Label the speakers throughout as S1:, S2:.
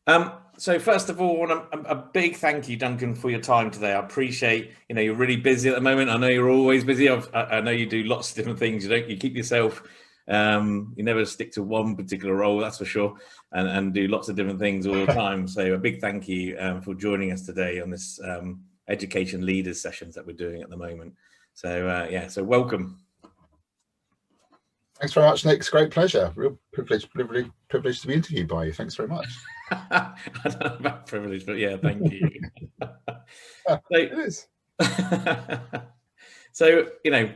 S1: So first of all, a big thank you, Duncan, for your time today. I appreciate, you're really busy at the moment. I know you're always busy. I know you do lots of different things. You keep yourself, you never stick to one particular role, that's for sure, and do lots of different things all the time. So a big thank you for joining us today on this education leaders sessions that we're doing at the moment. So so welcome.
S2: Thanks very much, Nick. It's a great pleasure. Real privilege to be interviewed by you. Thanks very much.
S1: I don't know about privilege, but yeah, thank you.
S2: It is.
S1: So,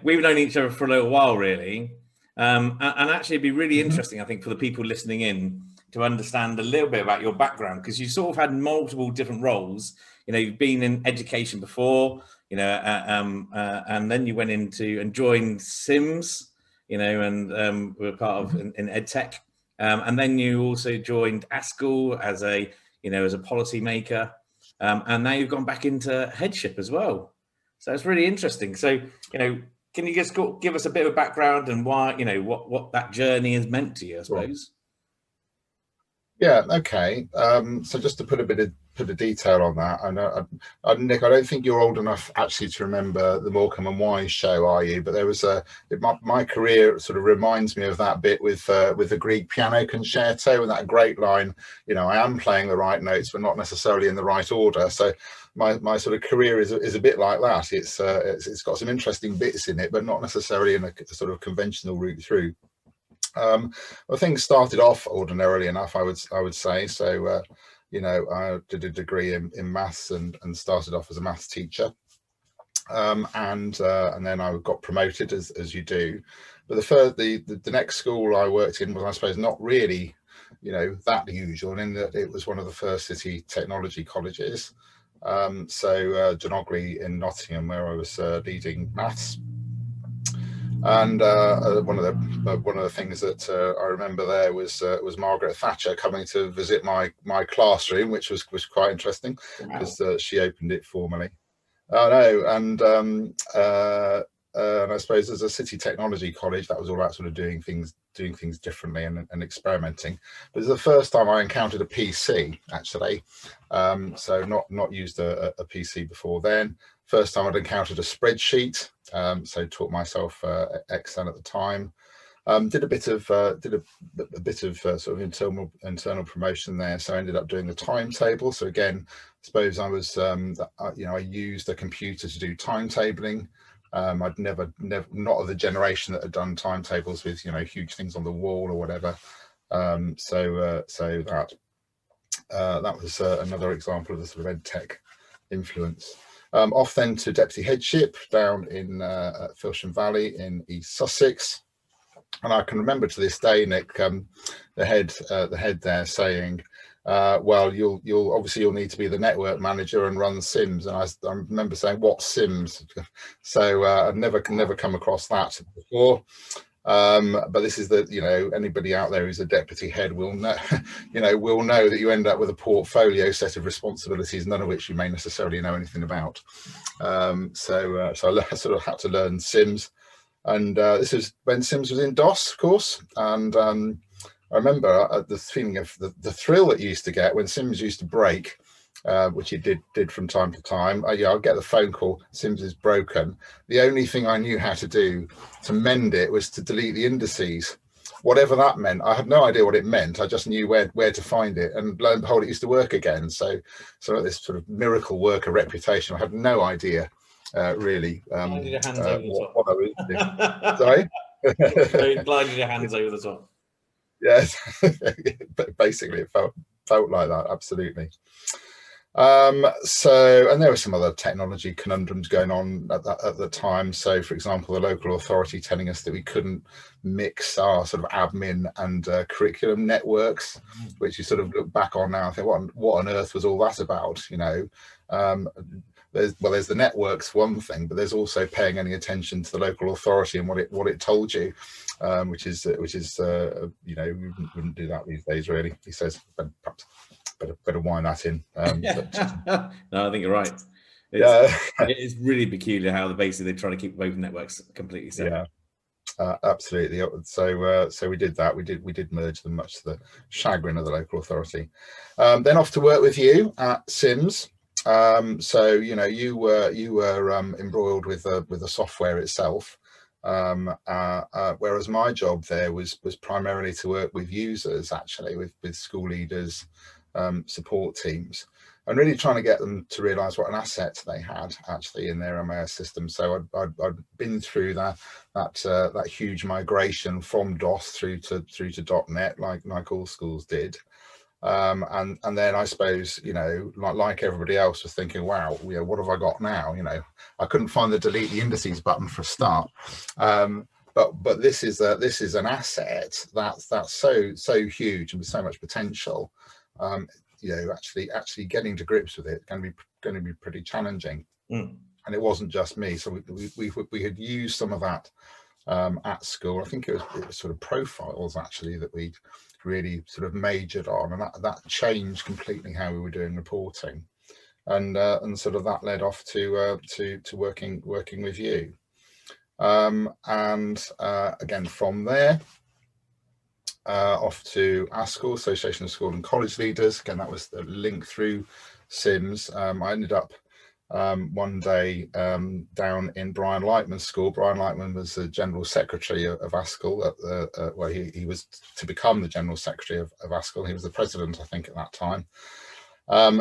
S1: we've known each other for a little while, really. And actually, it'd be really interesting, I think, for the people listening in to understand a little bit about your background, because you sort of had multiple different roles. You've been in education before, and then you went into and joined Sims, and were part of in EdTech. And then you also joined ASCL as a policy maker, and now you've gone back into headship as well. So it's really interesting. So, can you just give us a bit of background and why, what that journey has meant to you, I suppose?
S2: Yeah. Okay. So just to put a bit of detail on that, I know, Nick, I don't think you're old enough actually to remember the Morecambe and Wise show, are you? But there was my career sort of reminds me of that bit with the Grieg piano concerto and that great line, I am playing the right notes, but not necessarily in the right order. So my sort of career is a bit like that. It's got some interesting bits in it, but not necessarily in a sort of conventional route through. Well, things started off ordinarily enough, I would say. So, I did a degree in maths and started off as a maths teacher, and then I got promoted as you do. But the next school I worked in was, I suppose, not really, that usual, in that it was one of the first city technology colleges. So John Ogley in Nottingham, where I was leading maths. And one of the things that I remember there was Margaret Thatcher coming to visit my classroom, which was quite interesting, because she opened it formally. Oh no, and I suppose as a city technology college, that was all about sort of doing things differently and experimenting. But it was the first time I encountered a PC, actually. So not used a PC before then. First time I'd encountered a spreadsheet, so taught myself Excel at the time. Did a bit of sort of internal promotion there. So I ended up doing the timetable. So again, I suppose I was I used a computer to do timetabling. I'd never not of the generation that had done timetables with huge things on the wall or whatever. So that was another example of the sort of ed tech influence. Off then to deputy headship down in Filsham Valley in East Sussex, and I can remember to this day, Nick, the head there saying, "Well, you'll need to be the network manager and run Sims." And I remember saying, "What Sims?" So I'd never come across that before. But this is anybody out there who's a deputy head will know, will know that you end up with a portfolio set of responsibilities, none of which you may necessarily know anything about. So I sort of had to learn Sims, and this was when Sims was in DOS, of course. And I remember the feeling of the thrill that you used to get when Sims used to break. Which it did from time to time. I'd get the phone call, Sims is broken. The only thing I knew how to do to mend it was to delete the indices, whatever that meant. I had no idea what it meant. I just knew where to find it, and lo and behold, it used to work again. So this sort of miracle worker reputation, I had no idea really what I was doing. Sorry?
S1: Glided your hands over the top.
S2: Yes, basically it felt like that, absolutely. And there were some other technology conundrums going on at the time. So, for example, the local authority telling us that we couldn't mix our sort of admin and curriculum networks, which you sort of look back on now and think, what on earth was all that about? There's the networks, one thing, but there's also paying any attention to the local authority and what it told you, which is we wouldn't do that these days, really. He says, perhaps better wind that in.
S1: No, I think you're right. It is really peculiar how basically they try to keep both networks completely separate.
S2: Absolutely. So we did that. We did merge them, much to the chagrin of the local authority. Then off to work with you at Sims. So you were embroiled with the software itself, whereas my job there was primarily to work with users, actually, with school leaders, support teams, and really trying to get them to realise what an asset they had actually in their MAS system. So I'd been through that huge migration from DOS through to .NET, like all schools did. And then I suppose, like everybody else, was thinking, wow, what have I got now? I couldn't find the delete the indices button for a start. But this is an asset that's so huge and with so much potential. Actually getting to grips with it going to be pretty challenging. And it wasn't just me. So we had used some of that at school. I think it was sort of profiles actually that we really sort of majored on, and that changed completely how we were doing reporting, and sort of that led off to working with you, and again from there off to ASCL, Association of School and College Leaders. Again, that was the link through Sims. I ended up one day down in Brian Lightman's school. Brian Lightman was the General Secretary of ASCL, where he was to become the General Secretary of ASCL. He was the President, I think, at that time.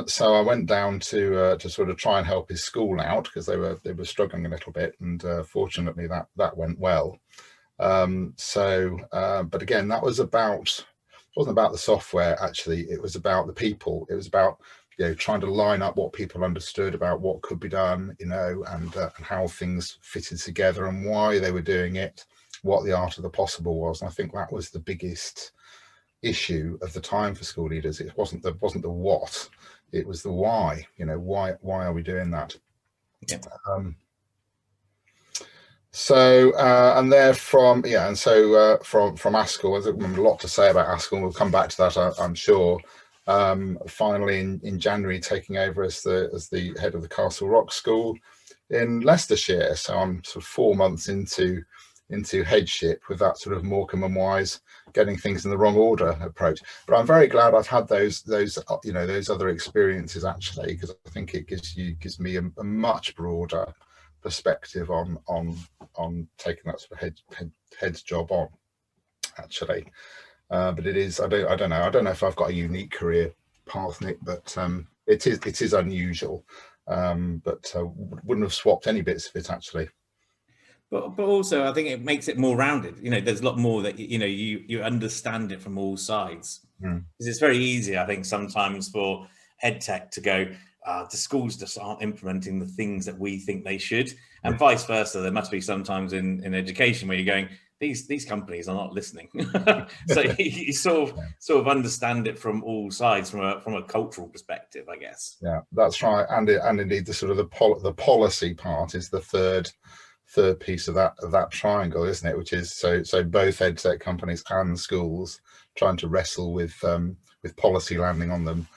S2: So I went down to sort of try and help his school out, because they were struggling a little bit, and fortunately that went well. But again, that was wasn't about the software, actually. It was about the people. It was about trying to line up what people understood about what could be done, and how things fitted together and why they were doing it, what the art of the possible was. And I think that was the biggest issue of the time for school leaders. It wasn't the what, it was the why. Why are we doing that?
S1: Yeah.
S2: And there from ASCL, there's a lot to say about ASCL. We'll come back to that, I'm sure. Finally in January, taking over as the head of the Castle Rock School in Leicestershire. So I'm sort of 4 months into headship with that sort of Morecambe and Wise getting things in the wrong order approach. But I'm very glad I've had those other experiences, actually, because I think it gives me a much broader perspective on taking that sort of head's job on, actually. But it is, I don't know if I've got a unique career path, Nick, but it is unusual. But wouldn't have swapped any bits of it, actually.
S1: But also, I think it makes it more rounded. There's a lot more that you understand it from all sides. Because it's very easy, I think, sometimes for ed tech to go, the schools just aren't implementing the things that we think they should, and vice versa. There must be sometimes in education where you're going, these companies are not listening. So you sort of understand it from all sides, from a cultural perspective, I guess.
S2: Yeah, that's right. And indeed, the sort of the policy part is the third piece of that triangle, isn't it? Which is so both ed tech companies and schools trying to wrestle with policy landing on them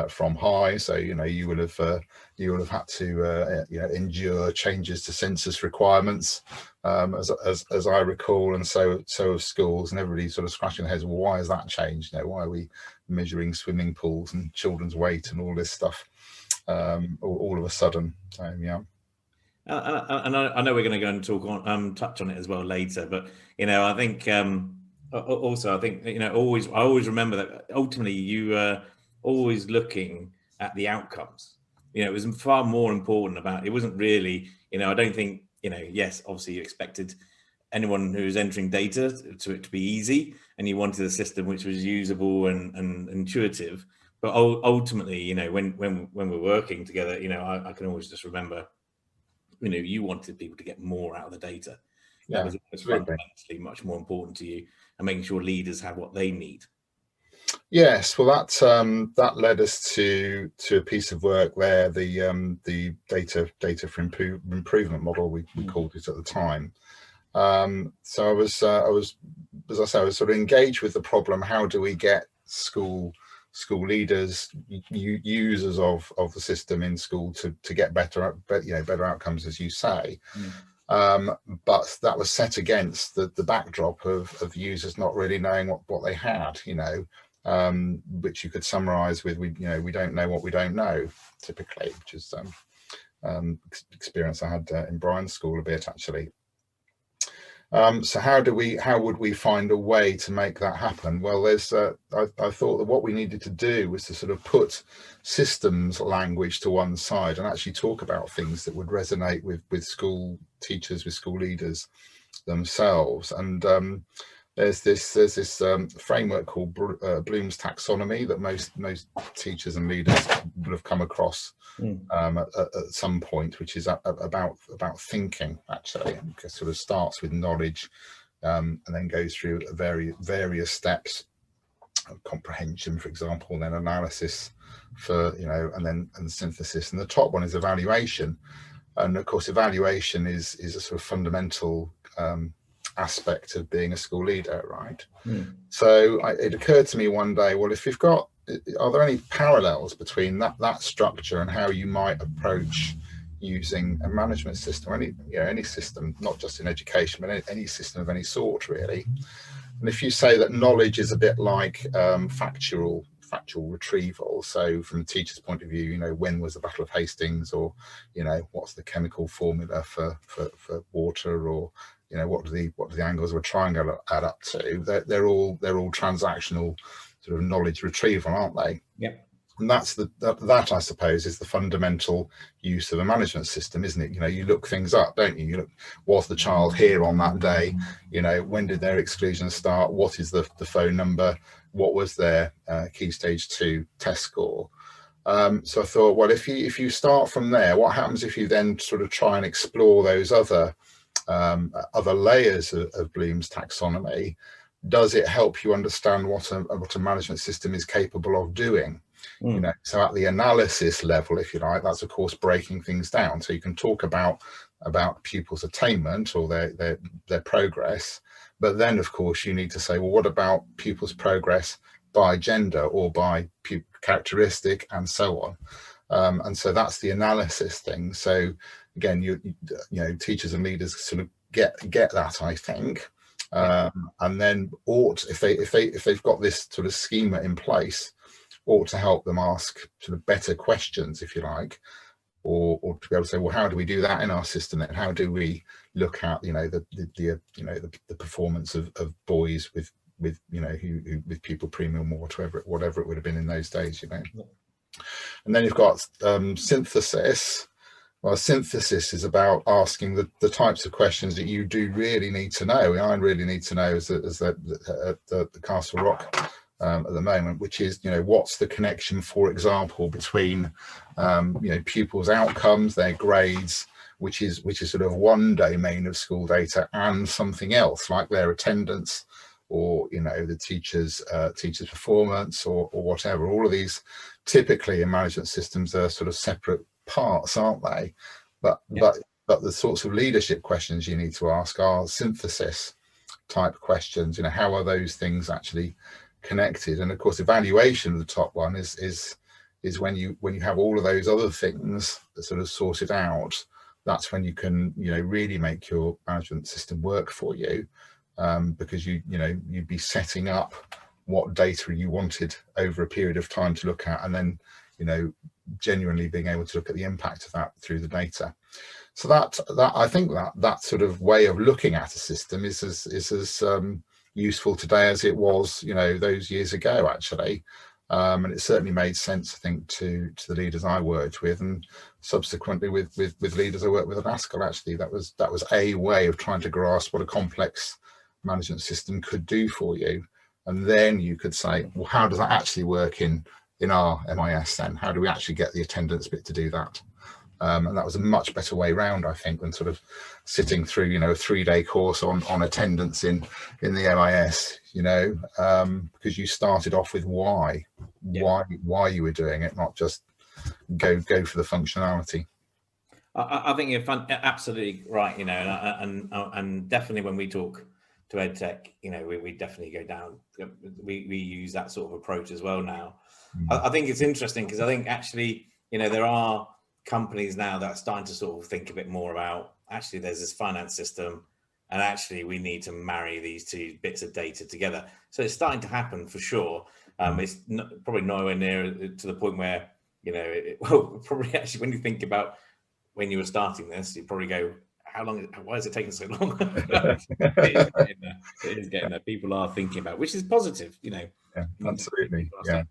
S2: from high. So you would have had to endure changes to census requirements, as I recall, and so have schools, and everybody sort of scratching their heads. Well, why has that changed? Why are we measuring swimming pools and children's weight and all this stuff all of a sudden? Yeah.
S1: And I know we're going to go and touch on it as well later, but I think also I think I always remember that ultimately you were always looking at the outcomes. It was far more important about. It wasn't really I don't think yes, obviously you expected anyone who was entering data to it to be easy, and you wanted a system which was usable and intuitive. But ultimately, when we're working together, I can always just remember. You wanted people to get more out of the data. That was fundamentally much more important to you, and making sure leaders have what they need.
S2: Yes, well, that led us to a piece of work there, the data for improvement model we called it at the time. So I was, as I say, I was sort of engaged with the problem. How do we get school leaders, users of the system in school to get better outcomes, as you say. But that was set against the backdrop of users not really knowing what they had, which you could summarize with, we don't know what we don't know, typically, which is experience I had in Brian's school a bit, actually. So how would we find a way to make that happen? Well, there's I thought that what we needed to do was to sort of put systems language to one side and actually talk about things that would resonate with school teachers, with school leaders themselves. And there's this framework called Bloom's taxonomy that most teachers and leaders would have come across at some point, which is about thinking, actually. It sort of starts with knowledge and then goes through various steps of comprehension, for example, and then analysis and synthesis. And the top one is evaluation. And of course, evaluation is a sort of fundamental aspect of being a school leader, right? So it occurred to me one day, well, if you've got, are there any parallels between that structure and how you might approach using a management system, any system, not just in education, but any system of any sort, really? And if you say that knowledge is a bit like factual retrieval, so from a teacher's point of view, when was the Battle of Hastings, or what's the chemical formula for water, or what do the angles of a triangle add up to? They're all transactional sort of knowledge retrieval, aren't they?
S1: Yep.
S2: And that's that I suppose is the fundamental use of a management system, isn't it? You look things up, don't you? You look, was the child here on that day? When did their exclusion start? What is the phone number? What was their key stage 2 test score? So I thought, well, if you start from there, what happens if you then sort of try and explore those other layers of Bloom's taxonomy? Does it help you understand what a management system is capable of doing? So at the analysis level, if you like, that's of course breaking things down. So you can talk about pupils' attainment or their progress, but then of course you need to say, well, what about pupils' progress by gender or by characteristic, and so on. And so that's the analysis thing. So again, you teachers and leaders sort of get that, I think. And then if they've got this sort of schema in place, ought to help them ask sort of better questions, if you like, or to be able to say, well, how do we do that in our system? And how do we look at the performance of boys with pupil premium or whatever it would have been in those days, And then you've got synthesis. Well, synthesis is about asking the types of questions that you do really need to know. I really need to know as the Castle Rock at the moment, which is, what's the connection, for example, between pupils' outcomes, their grades, which is sort of one domain of school data, and something else like their attendance, or the teacher's performance, or whatever. All of these typically in management systems are sort of separate parts, aren't they? But the sorts of leadership questions you need to ask are synthesis type questions. How are those things actually connected? And of course, evaluation of the top one is when you have all of those other things that sort of sorted out. That's when you can really make your management system work for you, because you'd be setting up what data you wanted over a period of time to look at, and then genuinely being able to look at the impact of that through the data. So that I think that sort of way of looking at a system is as useful today as it was those years ago, actually. And it certainly made sense, I think, to the leaders I worked with, and subsequently with leaders I worked with at Haskell. Actually, that was a way of trying to grasp what a complex management system could do for you, and then you could say, well, how does that actually work in our MIS then? How do we actually get the attendance bit to do that? And that was a much better way round, I think, than sort of sitting through a 3-day course on attendance in the MIS, because you started off with why you were doing it, not just go for the functionality.
S1: I think you're absolutely right, and definitely when we talk to EdTech, we definitely go down. We use that sort of approach as well now. I think it's interesting because I think actually, there are companies now that are starting to sort of think a bit more about actually there's this finance system, and actually we need to marry these two bits of data together. So it's starting to happen for sure. It's probably nowhere near to the point where, you know, well, probably actually when you think about when you were starting this, you probably go, why is it taking so long? It is getting there. People are thinking about, which is positive, you know.
S2: Yeah, absolutely. Yeah.